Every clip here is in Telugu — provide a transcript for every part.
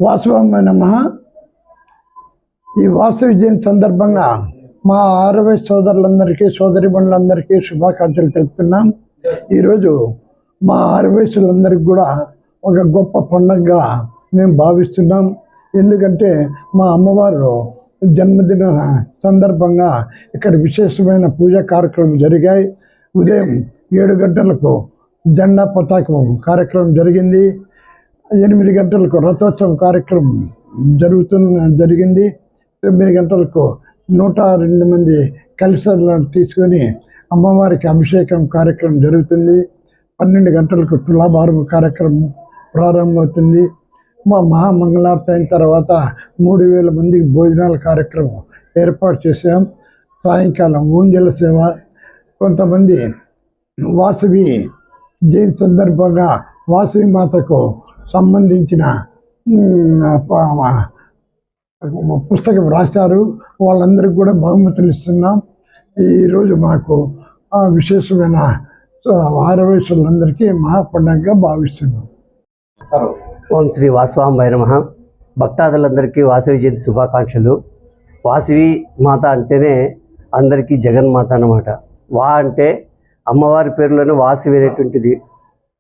వాసవాయ నమః. ఈ వాసవి జయంతి సందర్భంగా మా ఆరవై సోదరులందరికీ సోదరిమణులందరికీ శుభాకాంక్షలు తెలుపుతున్నాం. ఈరోజు మా ఆరవయసులందరికీ కూడా ఒక గొప్ప పండుగగా మేము భావిస్తున్నాం. ఎందుకంటే మా అమ్మవారు జన్మదిన సందర్భంగా ఇక్కడ విశేషమైన పూజా కార్యక్రమం జరిగాయి. ఉదయం 7 గంటలకు జెండా పతాకం కార్యక్రమం జరిగింది. 8 గంటలకు రథోత్సవం కార్యక్రమం జరిగింది. 9 గంటలకు 102 మంది కలశాలను తీసుకొని అమ్మవారికి అభిషేకం కార్యక్రమం జరుగుతుంది. 12 గంటలకు తులాభారం కార్యక్రమం ప్రారంభమవుతుంది. మా మహామంగళారతి అయిన తర్వాత 3000 మందికి భోజనాల కార్యక్రమం ఏర్పాటు చేశాం. సాయంకాలం ఊంజల సేవ, కొంతమంది వాసవి జయంతి సందర్భంగా వాసవి మాతకు సంబంధించిన పుస్తకం రాశారు. వాళ్ళందరికీ కూడా బహుమతులు ఇస్తున్నాం. ఈరోజు మాకు విశేషమైన ఆరవయసులందరికీ మహాపండగగా భావిస్తున్నాం. ఓం శ్రీ వాసవాయ నమః. భక్తాదులందరికీ వాసవి జయంతి శుభాకాంక్షలు. వాసవి మాత అంటేనే అందరికీ జగన్మాత అన్నమాట. వా అంటే అమ్మవారి పేరులోనే వాసవి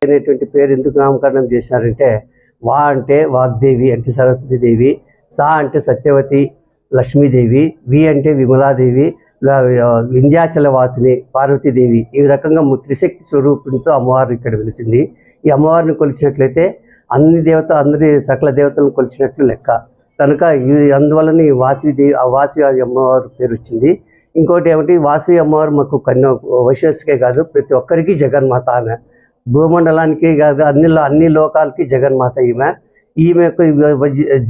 అనేటువంటి పేరు ఎందుకు నామకరణం చేశారంటే, వా అంటే వాగ్దేవి అంటే సరస్వతీదేవి, సా అంటే సత్యవతి లక్ష్మీదేవి, వి అంటే విమలాదేవి, వింధ్యాచల వాసిని పార్వతీదేవి. ఈ రకంగా త్రిశక్తి స్వరూపంతో అమ్మవారు ఇక్కడ వెలిసింది. ఈ అమ్మవారిని కొలిచినట్లయితే అందరి సకల దేవతలను కొలిచినట్లు లెక్క. కనుక అందువలన వాసవి అమ్మవారు పేరు వచ్చింది. ఇంకోటి ఏమిటి, వాసవి అమ్మవారు మాకు వైశ్యస్కే కాదు ప్రతి ఒక్కరికి జగన్మాత. ఆమె భూమండలానికి కాదు అన్ని లోకాలకి జగన్మాత. ఈమె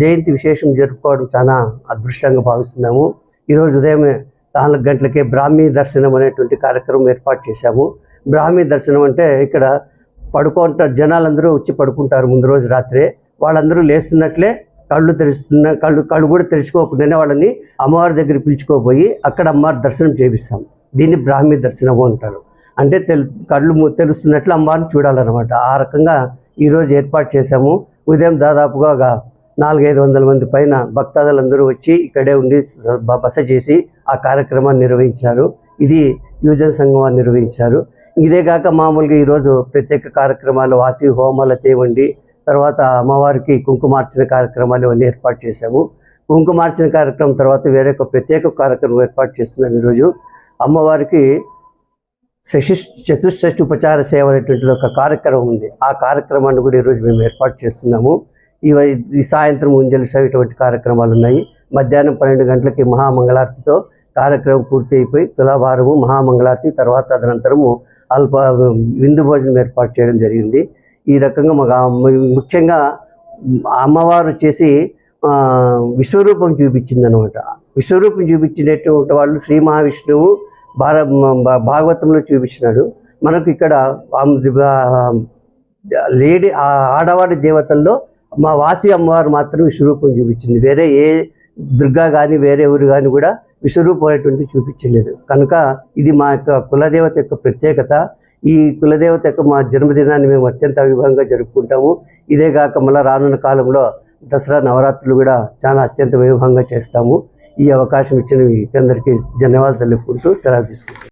జయంతి విశేషం జరుపుకోవడం చాలా అదృష్టంగా భావిస్తున్నాము. ఈరోజు ఉదయం 4 గంటలకే బ్రాహ్మీ దర్శనం అనేటువంటి కార్యక్రమం ఏర్పాటు చేశాము. బ్రాహ్మీ దర్శనం అంటే ఇక్కడ జనాలందరూ వచ్చి పడుకుంటారు ముందు రోజు రాత్రే. వాళ్ళందరూ లేస్తున్నట్లే కళ్ళు కూడా తెరుచుకోకుండానే వాళ్ళని అమ్మవారి దగ్గర పిలుచుకోపోయి అక్కడ అమ్మవారి దర్శనం చేపిస్తాం. దీన్ని బ్రాహ్మీ దర్శనము అంటారు. అంటే కళ్ళు తెరుస్తున్నట్లు అమ్మవారిని చూడాలన్నమాట. ఆ రకంగా ఈరోజు ఏర్పాటు చేశాము. ఉదయం దాదాపుగా 400-500 మంది పైన భక్తాదులందరూ వచ్చి ఇక్కడే ఉండి బస చేసి ఆ కార్యక్రమాన్ని నిర్వహించారు. ఇది యువజన సంఘం వారు నిర్వహించారు. ఇదే కాక మామూలుగా ఈరోజు ప్రత్యేక కార్యక్రమాలు వాసవి హోమాలు తేవండి, తర్వాత అమ్మవారికి కుంకుమార్చన కార్యక్రమాలు ఇవన్నీ ఏర్పాటు చేశాము. కుంకుమార్చన కార్యక్రమం తర్వాత వేరే ఒక ప్రత్యేక కార్యక్రమం ఏర్పాటు చేస్తున్నాం. ఈరోజు అమ్మవారికి చతుష్షష్ఠి ఉపచార సేవ అనేటువంటిది ఒక కార్యక్రమం ఉంది. ఆ కార్యక్రమాన్ని కూడా ఈరోజు మేము ఏర్పాటు చేస్తున్నాము. ఈ సాయంత్రం ఉంజలి సేవ ఇటువంటి కార్యక్రమాలు ఉన్నాయి. మధ్యాహ్నం 12 గంటలకి మహామంగళారతితో కార్యక్రమం పూర్తి అయిపోయి తులాభారము మహామంగళారతి తర్వాత తదనంతరము విందు భోజనం ఏర్పాటు చేయడం జరిగింది. ఈ రకంగా ముఖ్యంగా అమ్మవారు వచ్చేసి విశ్వరూపం చూపించింది అనమాట. విశ్వరూపం చూపించినటువంటి వాళ్ళు శ్రీ మహావిష్ణువు భాగవతంలో చూపించినాడు. మనకు ఇక్కడ ఆడవారి దేవతల్లో మా వాసవి అమ్మవారు మాత్రం విశ్వరూపం చూపించింది. వేరే ఏ దుర్గా కానీ వేరే ఊరు కానీ కూడా విశ్వరూపం అనేటువంటి చూపించలేదు. కనుక ఇది మా యొక్క కులదేవత యొక్క ప్రత్యేకత. ఈ కులదేవత యొక్క మా జన్మదినాన్ని మేము అత్యంత వైభవంగా జరుపుకుంటాము. ఇదే కాక మళ్ళీ రానున్న కాలంలో దసరా నవరాత్రులు కూడా చాలా అత్యంత వైభవంగా చేస్తాము. ఈ అవకాశం ఇచ్చిన అందరికీ ధన్యవాదాలు తెలుపుకుంటూ సెలవు తీసుకుంటాం.